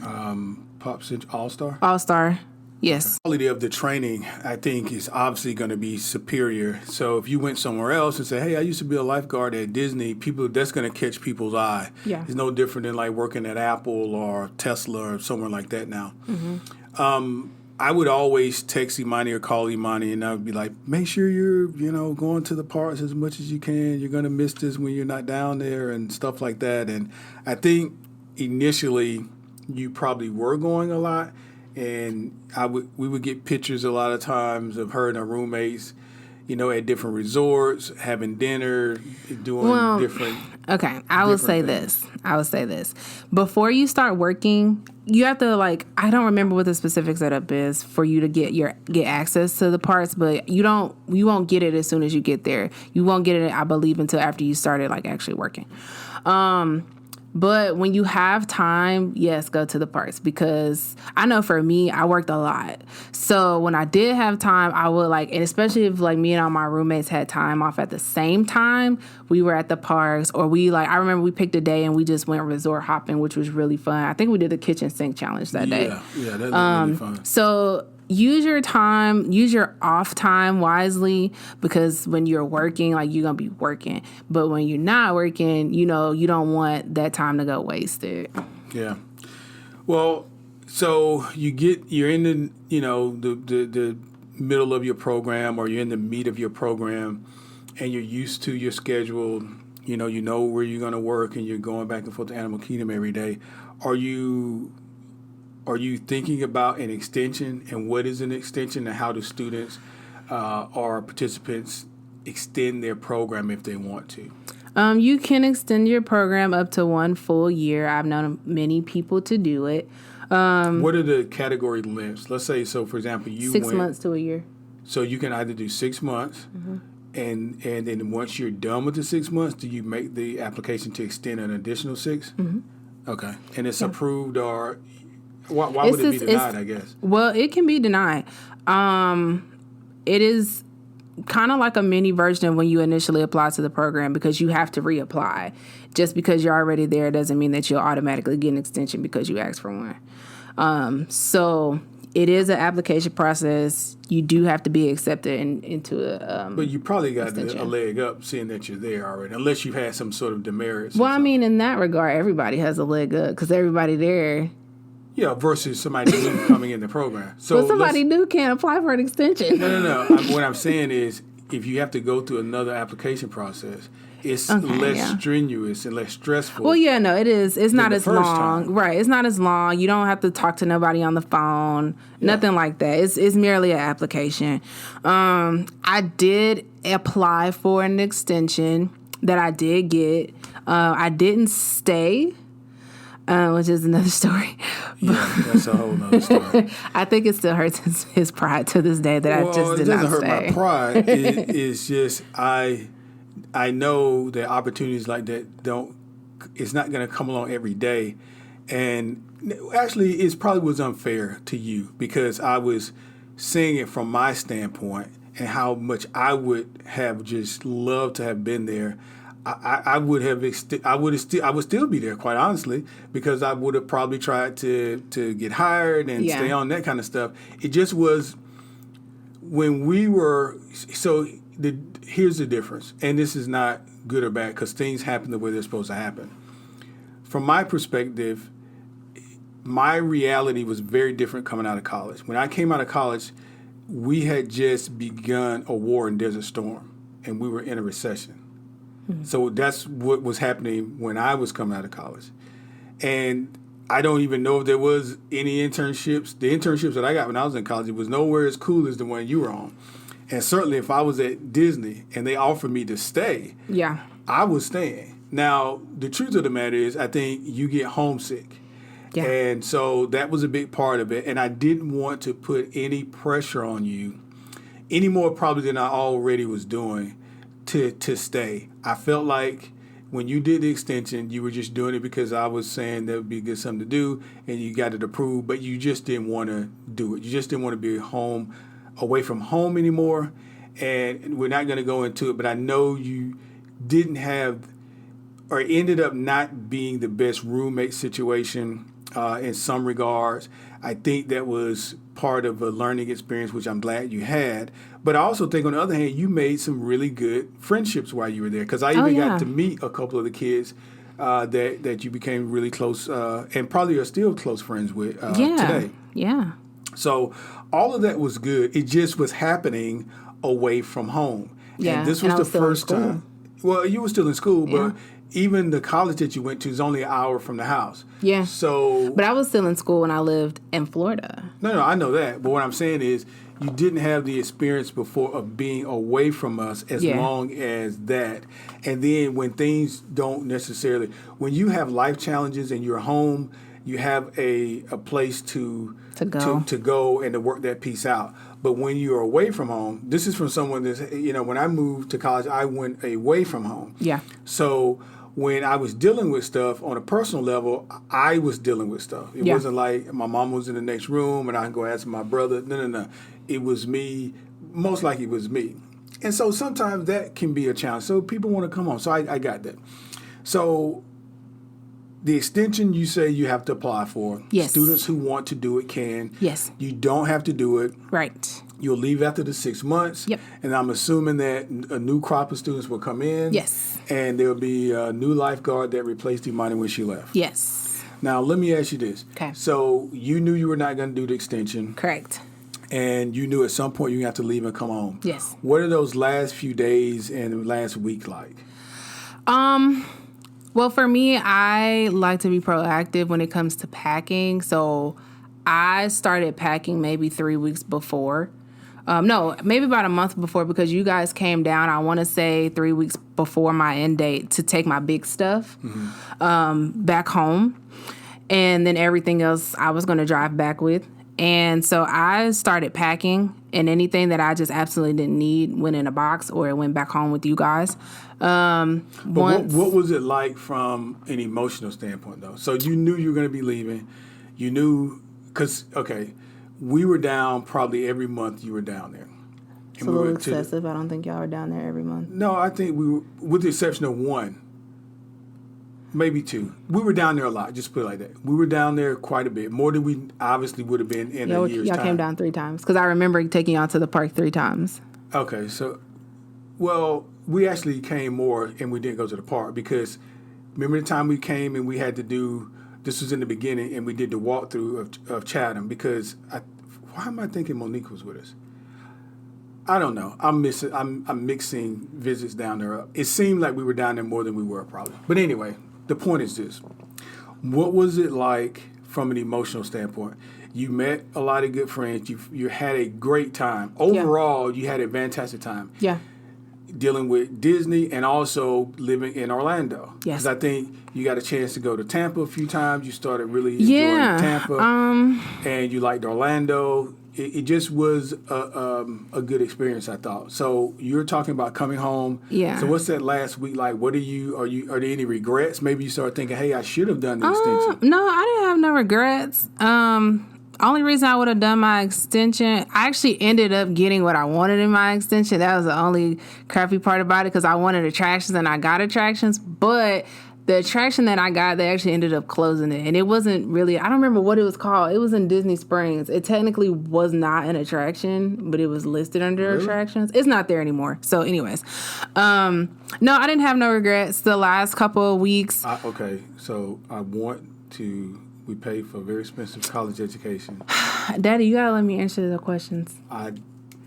Pop Century, All-Star? All-Star. Yes. The quality of the training, I think, is obviously going to be superior. So if you went somewhere else and say, hey, I used to be a lifeguard at Disney, that's going to catch people's eye. Yeah. It's no different than working at Apple or Tesla or somewhere like that now. Mm-hmm. I would always text Imani or call Imani, and I would be like, make sure you're, going to the parks as much as you can. You're going to miss this when you're not down there and stuff like that. And I think initially you probably were going a lot. And we would get pictures a lot of times of her and her roommates, at different resorts, having dinner, doing different. Okay, I will say this. Before you start working, you have to I don't remember what the specific setup is for you to get access to the parts, but you won't get it as soon as you get there. You won't get it, I believe, until after you started actually working. But when you have time, yes, go to the parks because I know for me, I worked a lot. So when I did have time, I would and especially if me and all my roommates had time off at the same time, we were at the parks or I remember we picked a day and we just went resort hopping, which was really fun. I think we did the kitchen sink challenge that day. Yeah, that was really fun. So use your time, use your off time wisely, because when you're working, like, you're going to be working. But when you're not working, you don't want that time to go wasted. Yeah. Well, so you're in the, the middle of your program, or you're in the meat of your program, and you're used to your schedule. You know where you're going to work, and you're going back and forth to Animal Kingdom every day. Are you thinking about an extension, and what is an extension, and how do students or participants extend their program if they want to? You can extend your program up to 1 full year. I've known many people to do it. What are the category lengths? Let's say, so for example, you 6 months to a year. So you can either do 6 months, and then once you're done with the 6 months, do you make the application to extend an additional 6? Okay, and it's approved, or why would it be denied? I guess. Well, it can be denied. It is kind of like a mini version of when you initially apply to the program, because you have to reapply. Just because you're already there doesn't mean that you'll automatically get an extension because you asked for one. So it is an application process. You do have to be accepted into a but you probably got a leg up, seeing that you're there already, unless you've had some sort of demerits. Well, I mean, in that regard, everybody has a leg up, because everybody there. Yeah, versus somebody new coming in the program. So but somebody new can't apply for an extension. No. What I'm saying is, if you have to go through another application process, it's less strenuous and less stressful. Well, yeah, no, it is. It's not as long. Right. It's not as long. You don't have to talk to nobody on the phone. Yeah. Nothing like that. It's merely an application. I did apply for an extension that I did get. I didn't stay. Which is another story. Yeah, that's a whole other story. I think it still hurts his pride to this day that I just did not stay. It doesn't hurt my pride. It's just I know that opportunities like that it's not going to come along every day. And actually, it probably was unfair to you, because I was seeing it from my standpoint and how much I would have just loved to have been there. I would still be there, quite honestly, because I would have probably tried to get hired and stay on, that kind of stuff. It just was when we were here's the difference, and this is not good or bad, because things happen the way they're supposed to happen. From my perspective, my reality was very different coming out of college. When I came out of college, we had just begun a war in Desert Storm, and we were in a recession. So that's what was happening when I was coming out of college. And I don't even know if there was any internships. The internships that I got when I was in college, it was nowhere as cool as the one you were on. And certainly if I was at Disney and they offered me to stay, I was staying. Now, the truth of the matter is, I think you get homesick. Yeah. And so that was a big part of it. And I didn't want to put any pressure on you, any more probably than I already was doing, to stay. I felt like when you did the extension, you were just doing it because I was saying that would be good something to do, and you got it approved, but you just didn't want to do it. You just didn't want to be away from home anymore. And we're not going to go into it, but I know you didn't have, or ended up not being, the best roommate situation in some regards. I think that was part of a learning experience, which I'm glad you had. But I also think, on the other hand, you made some really good friendships while you were there, because I even got to meet a couple of the kids that you became really close and probably are still close friends with today. Yeah. So all of that was good. It just was happening away from home. Yeah. And this was the first time. Well, you were still in school, but even the college that you went to is only an hour from the house. Yeah. So, but I was still in school when I lived in Florida. No, I know that. But what I'm saying is, you didn't have the experience before of being away from us as long as that. And then when things don't necessarily, when you have life challenges and you're home, you have a place to go and to work that piece out. But when you're away from home, this is from someone that's, when I moved to college, I went away from home. Yeah. So when I was dealing with stuff on a personal level, I was dealing with stuff. It wasn't like my mom was in the next room and I can go ask my brother. No. It was me. Most likely it was me. And so sometimes that can be a challenge. So people want to come home. So I got that. So the extension you say you have to apply for. Yes. Students who want to do it can. Yes. You don't have to do it. Right. You'll leave after the 6 months. Yep. And I'm assuming that a new crop of students will come in. Yes. And there will be a new lifeguard that replaced Imani when she left. Yes. Now, let me ask you this. Okay. So you knew you were not going to do the extension. Correct. And you knew at some point you have to leave and come home. Yes. What are those last few days and last week like? Well, for me, I like to be proactive when it comes to packing. So I started packing maybe 3 weeks before. No, maybe about a month before, because you guys came down, I want to say 3 weeks before my end date to take my big stuff back home. And then everything else I was going to drive back with. And so I started packing, and anything that I just absolutely didn't need went in a box or it went back home with you guys. But what was it like from an emotional standpoint, though? So you knew you were going to be leaving. You knew, because, okay, we were down probably every month you were down there. It's a little excessive. I don't think y'all were down there every month. No, I think we were, with the exception of one. Maybe two. We were down there a lot, just put it like that. We were down there quite a bit, more than we obviously would have been in a year's time. Y'all came down 3 times, because I remember taking y'all to the park 3 times. Okay, so, well, we actually came more and we didn't go to the park, because remember the time we came and we had to do, this was in the beginning, and we did the walkthrough of Chatham, because, why am I thinking Monique was with us? I don't know. I'm mixing visits down there up. It seemed like we were down there more than we were probably. But anyway, the point is this. What was it like from an emotional standpoint? You met a lot of good friends. You had a great time. Overall, you had a fantastic time. Yeah. Dealing with Disney and also living in Orlando. Yes. Because I think you got a chance to go to Tampa a few times. You started really enjoying Tampa. And you liked Orlando. It just was a good experience, I thought. So you're talking about coming home. Yeah. So what's that last week like? Are there any regrets? Maybe you start thinking, hey, I should have done the extension. No, I didn't have no regrets. Only reason I would have done my extension, I actually ended up getting what I wanted in my extension. That was the only crappy part about it, because I wanted attractions and I got attractions. But the attraction that I got, they actually ended up closing it. And it wasn't really, I don't remember what it was called. It was in Disney Springs. It technically was not an attraction, but it was listed under attractions. It's not there anymore. So anyways, no, I didn't have no regrets. The last couple of weeks. Okay, so we paid for a very expensive college education. Daddy, you gotta let me answer the questions. I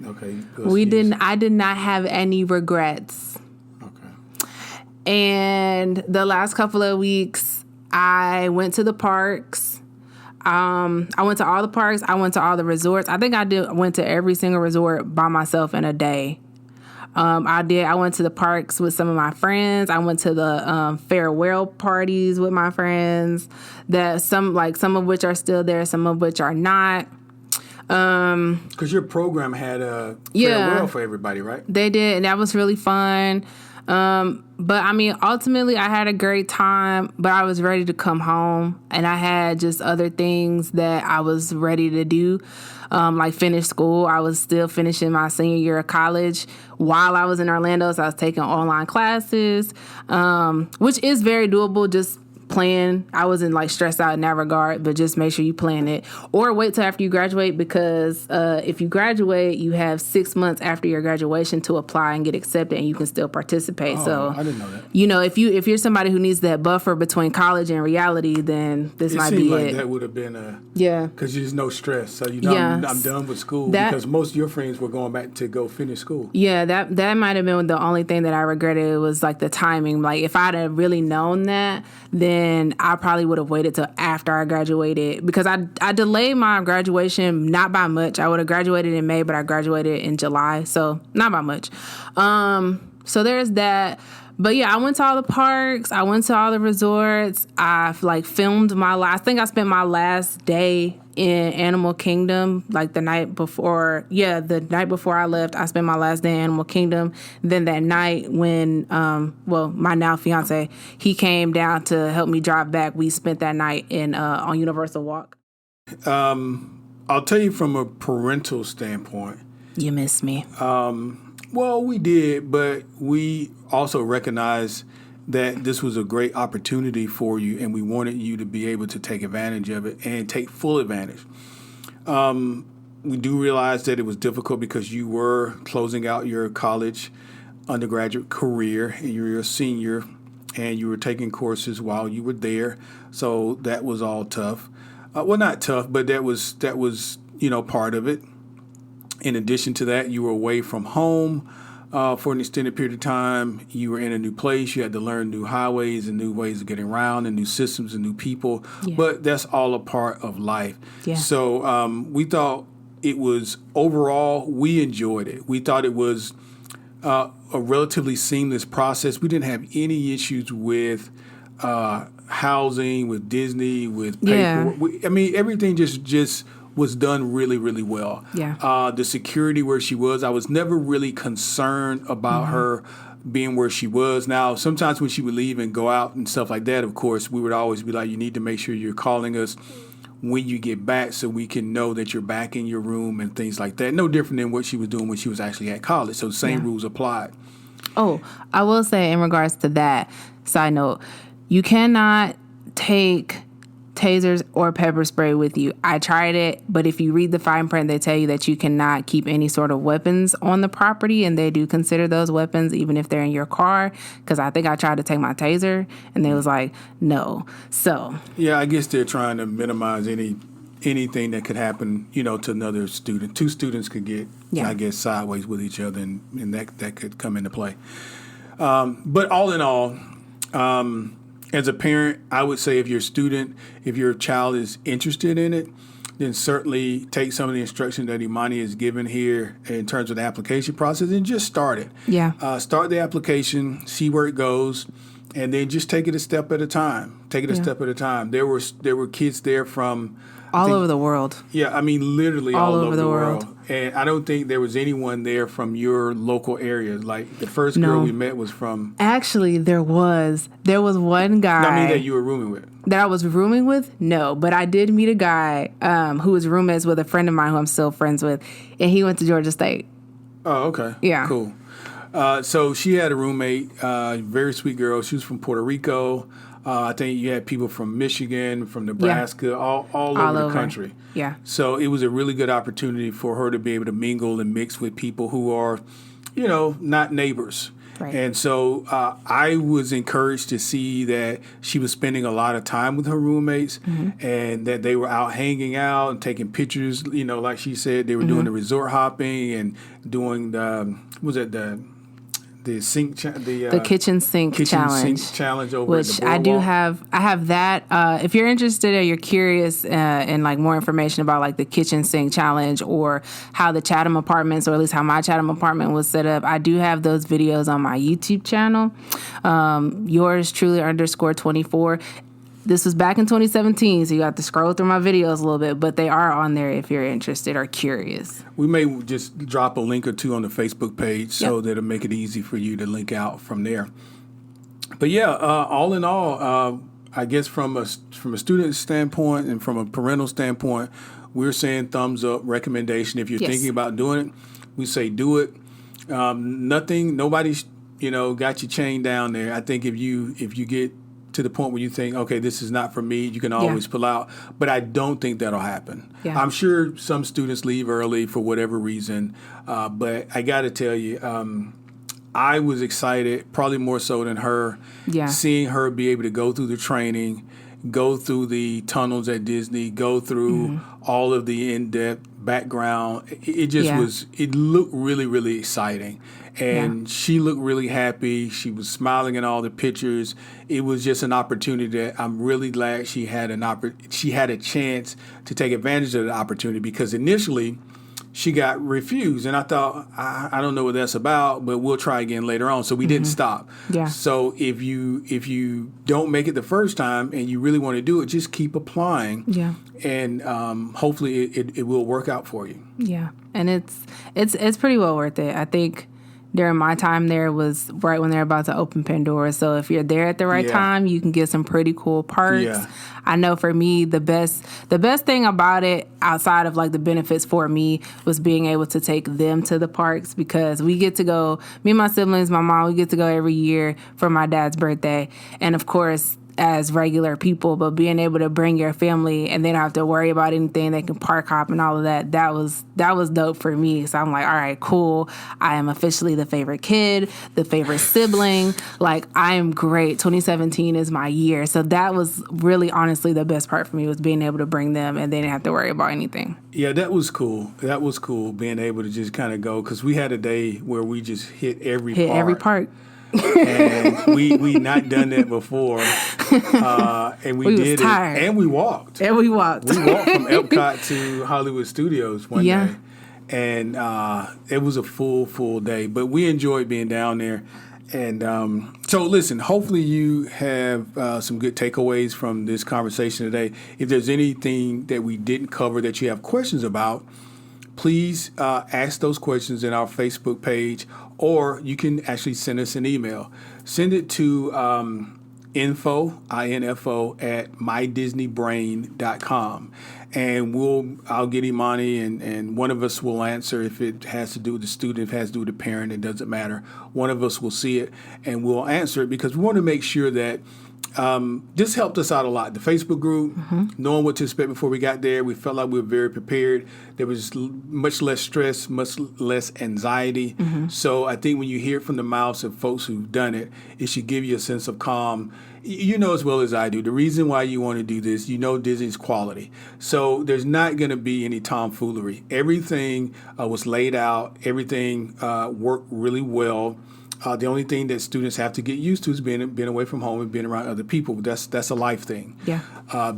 did not have any regrets. And the last couple of weeks, I went to the parks. I went to all the parks. I went to all the resorts. I think I went to every single resort by myself in a day. I went to the parks with some of my friends. I went to the farewell parties with my friends. Some of which are still there, some of which are not. Because your program had a farewell for everybody, right? They did, and that was really fun. But I mean, ultimately I had a great time, but I was ready to come home, and I had just other things that I was ready to do. Like finish school. I was still finishing my senior year of college while I was in Orlando. So I was taking online classes, which is very doable. Just plan. I wasn't like stressed out in that regard, but just make sure you plan it, or wait till after you graduate, because if you graduate, you have 6 months after your graduation to apply and get accepted, and you can still participate. So I didn't know that. You know, if you're somebody who needs that buffer between college and reality, then this might be like it. That would have been because there's no stress. So I'm done with school, because most of your friends were going back to go finish school. Yeah, that might have been the only thing that I regretted, was like the timing. Like if I'd have really known that, then I probably would have waited till after I graduated, because I delayed my graduation not by much. I would have graduated in May, but I graduated in July, so not by much. So there's that. But yeah, I went to all the parks. I went to all the resorts. I filmed I think I spent my last day in Animal Kingdom, like the night before. Yeah, the night before I left, I spent my last day in Animal Kingdom. Then that night when, my now fiance, he came down to help me drive back. We spent that night on Universal Walk. I'll tell you from a parental standpoint. You miss me. Well, we did, but we also recognize that this was a great opportunity for you, and we wanted you to be able to take advantage of it and take full advantage. We do realize that it was difficult because you were closing out your college undergraduate career, and you were a senior, and you were taking courses while you were there. So that was all tough. Well, not tough, but that was part of it. In addition to that, you were away from home for an extended period of time. You were in a new place. You had to learn new highways and new ways of getting around and new systems and new people. Yeah. But that's all a part of life. Yeah. So we thought it was, overall, we enjoyed it. We thought it was a relatively seamless process. We didn't have any issues with housing, with Disney, with paper. Yeah. Everything just was done really, really well. Yeah. The security where she was, I was never really concerned about her being where she was. Now, sometimes when she would leave and go out and stuff like that, of course, we would always be like, you need to make sure you're calling us when you get back so we can know that you're back in your room and things like that. No different than what she was doing when she was actually at college. So same rules applied. Oh, I will say in regards to that, side note, you cannot take tasers or pepper spray with you. I tried it, but if you read the fine print, they tell you that you cannot keep any sort of weapons on the property, and they do consider those weapons even if they're in your car, because I think I tried to take my taser, and they was like, no. So yeah, I guess they're trying to minimize anything that could happen, to another student. Two students could get, I guess, sideways with each other, and that could come into play. But all in all, as a parent, I would say if your child is interested in it, then certainly take some of the instruction that Imani has given here in terms of the application process and just start it. Yeah. Start the application, see where it goes, and then just take it a step at a time. There were kids there from all over the world. Yeah, literally all over the world. And I don't think there was anyone there from your local area. Like, the first girl we met was from... Actually, there was one guy... that you were rooming with. That I was rooming with? No, but I did meet a guy who was roommates with a friend of mine who I'm still friends with, and he went to Georgia State. Oh, okay. Yeah. Cool. So she had a roommate, very sweet girl. She was from Puerto Rico. I think you had people from Michigan, from Nebraska, all over the country. Yeah. So it was a really good opportunity for her to be able to mingle and mix with people who are, not neighbors. Right. And so I was encouraged to see that she was spending a lot of time with her roommates, and that they were out hanging out and taking pictures. Like she said, they were doing the resort hopping and doing the kitchen sink challenge over which at the boardwalk. I have that. If you're interested or you're curious in like more information about like the kitchen sink challenge or how the Chatham apartments, or at least how my Chatham apartment was set up, I do have those videos on my YouTube channel. Yours truly _24. This was back in 2017, so you have to scroll through my videos a little bit, but they are on there if you're interested or curious. We may just drop a link or two on the Facebook page so that it'll make it easy for you to link out from there. But yeah, all in all, I guess from a student standpoint and from a parental standpoint, we're saying thumbs up, recommendation. If you're thinking about doing it, we say do it. Nobody's got you chained down there. I think if you get to the point where you think, okay, this is not for me, you can always pull out. But I don't think that'll happen. Yeah. I'm sure some students leave early for whatever reason. But I got to tell you, I was excited, probably more so than her, seeing her be able to go through the training, go through the tunnels at Disney, go through all of the in-depth background. It just it looked really, really exciting. And she looked really happy. She was smiling in all the pictures. It was just an opportunity that I'm really glad she had a chance to take advantage of the opportunity, because initially she got refused. And I thought, I don't know what that's about, but we'll try again later on. So we didn't stop. Yeah. So if you don't make it the first time and you really want to do it, just keep applying. Yeah. And hopefully it will work out for you. Yeah. And it's pretty well worth it. I think during my time there was right when they're about to open Pandora. So if you're there at the right time, you can get some pretty cool perks. Yeah. I know for me, the best thing about it, outside of like the benefits for me, was being able to take them to the parks, because we get to go, me and my siblings, my mom, we get to go every year for my dad's birthday. And of course, as regular people, but being able to bring your family and they don't have to worry about anything, they can park hop and all of that, that was dope for me. So I'm like, all right, cool. I am officially the favorite kid, the favorite sibling. Like, I am great. 2017 is my year. So that was really honestly the best part for me, was being able to bring them and they didn't have to worry about anything. Yeah, that was cool. That was cool, being able to just kind of go, because we had a day where we just hit every park. And we not done that before, and we did tired. it, and we walked. We walked from Epcot to Hollywood Studios one day, and it was a full day. But we enjoyed being down there, and so listen. Hopefully, you have some good takeaways from this conversation today. If there's anything that we didn't cover that you have questions about, please ask those questions in our Facebook page, or you can actually send us an email. Send it to info at mydisneybrain.com. And I'll get Imani, and one of us will answer. If it has to do with the student, if it has to do with the parent, it doesn't matter. One of us will see it, and we'll answer it, because we want to make sure that this helped us out a lot. The Facebook group, knowing what to expect before we got there, we felt like we were very prepared. There was much less stress, much less anxiety. So I think when you hear it from the mouths of folks who've done it, it should give you a sense of calm. You know as well as I do, the reason why you want to do this, you know Disney's quality. So there's not going to be any tomfoolery. Everything was laid out. Everything worked really well. The only thing that students have to get used to is being away from home and being around other people. That's a life thing. Yeah.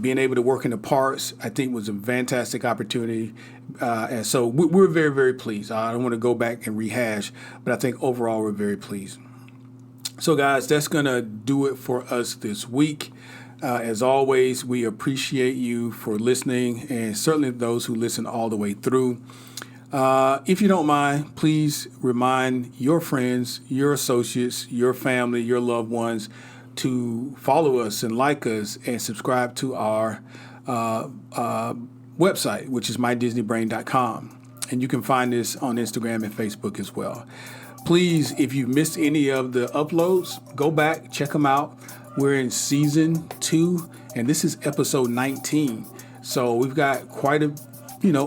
Being able to work in the parks, I think, was a fantastic opportunity. And so we're very, very pleased. I don't want to go back and rehash, but I think overall we're very pleased. So, guys, that's going to do it for us this week. As always, we appreciate you for listening, and certainly those who listen all the way through. If you don't mind, please remind your friends, your associates, your family, your loved ones to follow us and like us and subscribe to our website, which is mydisneybrain.com. And you can find this on Instagram and Facebook as well. Please, if you missed any of the uploads, go back, check them out. We're in season 2, and this is episode 19. So we've got quite a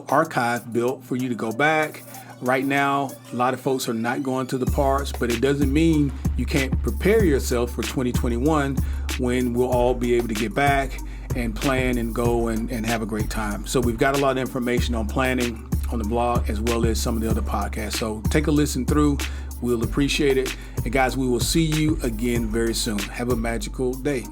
archive built for you to go back. Right now, a lot of folks are not going to the parks, but it doesn't mean you can't prepare yourself for 2021, when we'll all be able to get back and plan and go and have a great time. So we've got a lot of information on planning on the blog, as well as some of the other podcasts. So take a listen through. We'll appreciate it. And guys, we will see you again very soon. Have a magical day.